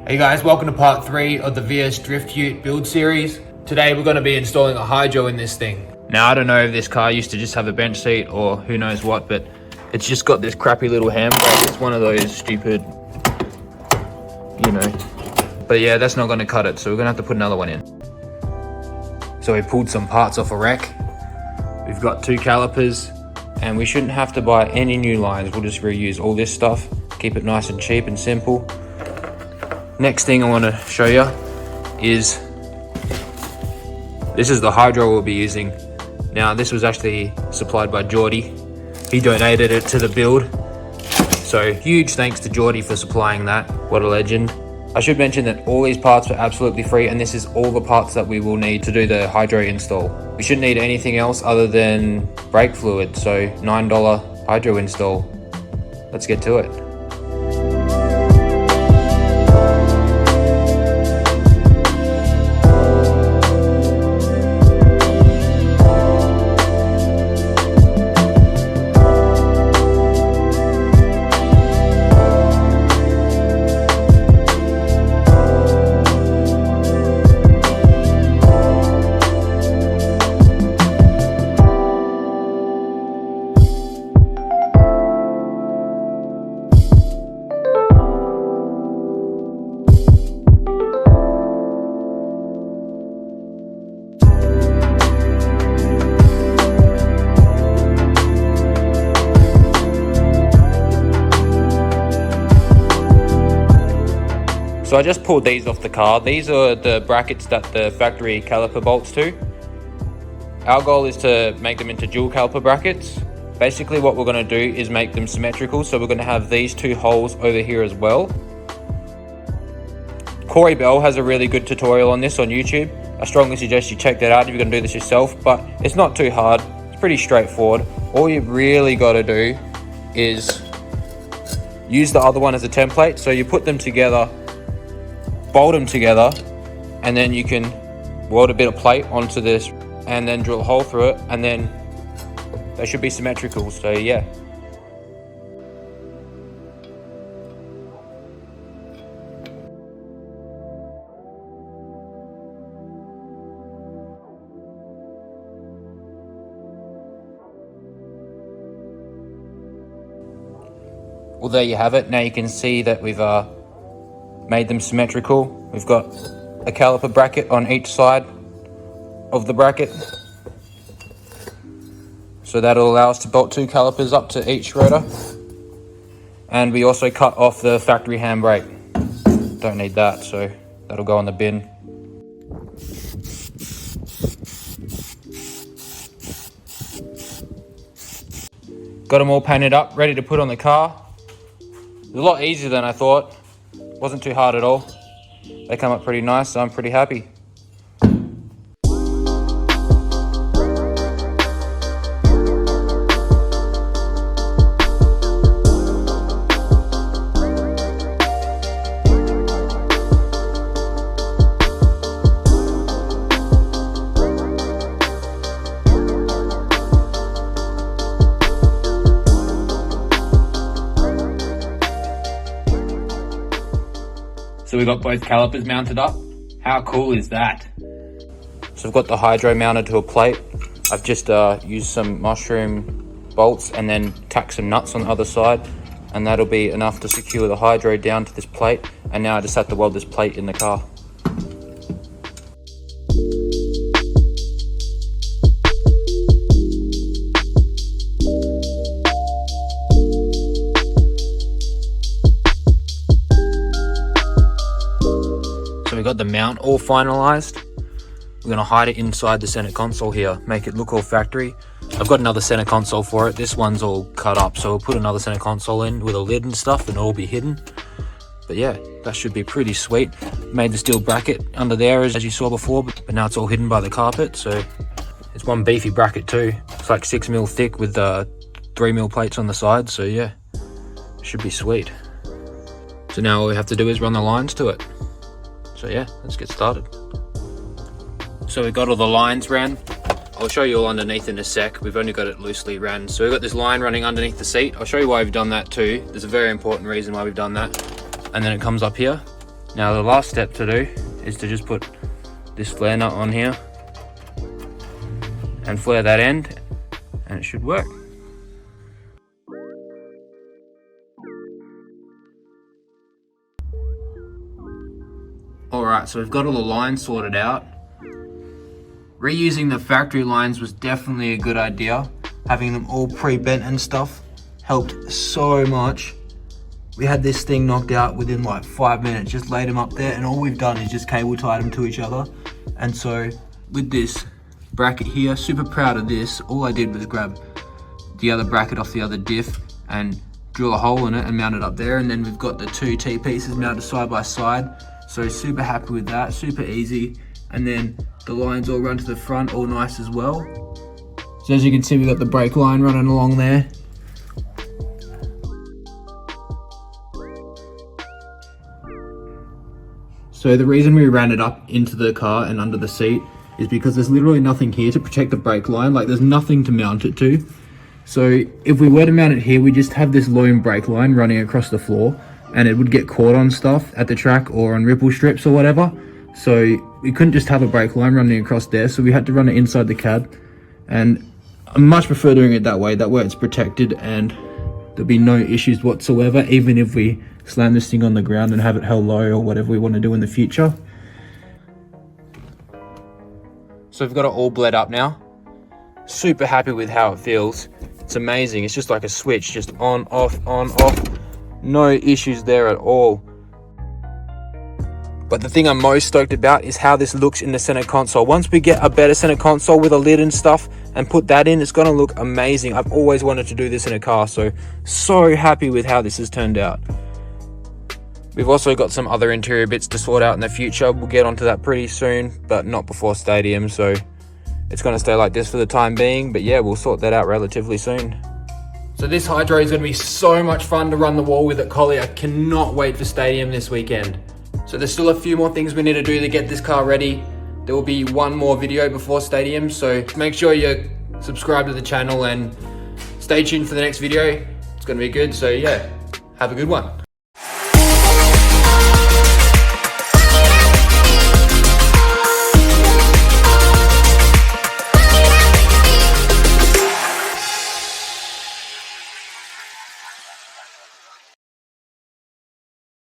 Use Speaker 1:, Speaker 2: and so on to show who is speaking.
Speaker 1: Hey guys, welcome to part 3 of the VS Drift Ute build series. Today we're going to be installing a hydro in this thing. Now I don't know if this car used to just have a bench seat or who knows what, but it's just got this crappy little handbrake. It's one of those stupid, But yeah, that's not going to cut it, so we're going to have to put another one in. So we pulled some parts off a wreck. We've got 2 calipers, and we shouldn't have to buy any new lines. We'll just reuse all this stuff, keep it nice and cheap and simple. Next thing I want to show you is this is the hydro we'll be using. Now this was actually supplied by Geordie. He donated it to the build. So huge thanks to Geordie for supplying that. What a legend. I should mention that all these parts are absolutely free, and this is all the parts that we will need to do the hydro install. We shouldn't need anything else other than brake fluid, so $9 hydro install. Let's get to it. So I just pulled these off the car. These are the brackets that the factory caliper bolts to. Our goal is to make them into dual caliper brackets. Basically what we're going to do is make them symmetrical, so we're going to have these 2 holes over here as well. Corey Bell has a really good tutorial on this on YouTube. I strongly suggest you check that out if you're going to do this yourself, but it's not too hard. It's pretty straightforward. All you've really got to do is use the other one as a template. So you put them together, bolt them together, and then you can weld a bit of plate onto this and then drill a hole through it, and then they should be symmetrical. So yeah. Well, there you have it. Now you can see that we've made them symmetrical. We've got a caliper bracket on each side of the bracket, so that'll allow us to bolt 2 calipers up to each rotor. And we also cut off the factory handbrake. Don't need that, so that'll go in the bin. Got them all painted up, ready to put on the car. It was a lot easier than I thought. Wasn't too hard at all. They come up pretty nice, so I'm pretty happy. So we've got both calipers mounted up. How cool is that? So I've got the hydro mounted to a plate. I've just used some mushroom bolts and then tacked some nuts on the other side, and that'll be enough to secure the hydro down to this plate. And now I just have to weld this plate in the car. So we got the mount all finalized. We're gonna hide it inside the center console here, make it look all factory. I've got another center console for it. This one's all cut up, so we'll put another center console in with a lid and stuff, and it'll all be hidden. But yeah, that should be pretty sweet. Made the steel bracket under there as you saw before, but now it's all hidden by the carpet. So it's one beefy bracket too. It's like 6mm thick with 3mm plates on the side. So yeah, it should be sweet. So now all we have to do is run the lines to it. So yeah, let's get started. So we got all the lines ran. I'll show you all underneath in a sec. We've only got it loosely ran. So we've got this line running underneath the seat. I'll show you why we've done that too. There's a very important reason why we've done that. And then it comes up here. Now the last step to do is to just put this flare nut on here and flare that end, and it should work. Alright, so we've got all the lines sorted out. Reusing the factory lines was definitely a good idea. Having them all pre-bent and stuff helped so much. We had this thing knocked out within like 5 minutes, just laid them up there, and all we've done is just cable tied them to each other. And so with this bracket here, super proud of this. All I did was grab the other bracket off the other diff and drill a hole in it and mount it up there. And then we've got the two T-pieces mounted side by side. So super happy with that, super easy. And then the lines all run to the front, all nice as well. So as you can see, we've got the brake line running along there. So the reason we ran it up into the car and under the seat is because there's literally nothing here to protect the brake line. Like, there's nothing to mount it to. So if we were to mount it here, we just have this lone brake line running across the floor, and it would get caught on stuff at the track or on ripple strips or whatever. So we couldn't just have a brake line running across there, so we had to run it inside the cab. And I much prefer doing it that way it's protected and there'll be no issues whatsoever, even if we slam this thing on the ground and have it held low or whatever we want to do in the future. So we've got it all bled up now. Super happy with how it feels. It's amazing. It's just like a switch, just on, off, on, off. No issues there at all. But the thing I'm most stoked about is how this looks in the center console. Once we get a better center console with a lid and stuff and put that in, it's going to look amazing. I've always wanted to do this in a car, so happy with how this has turned out. We've also got some other interior bits to sort out in the future. We'll get onto that pretty soon, but not before Stadium, so it's going to stay like this for the time being. But yeah, we'll sort that out relatively soon. So this hydro is going to be so much fun to run the wall with at Collie. I cannot wait for Stadium this weekend. So there's still a few more things we need to do to get this car ready. There will be one more video before Stadium, so make sure you subscribe to the channel and stay tuned for the next video. It's going to be good, so yeah, have a good one.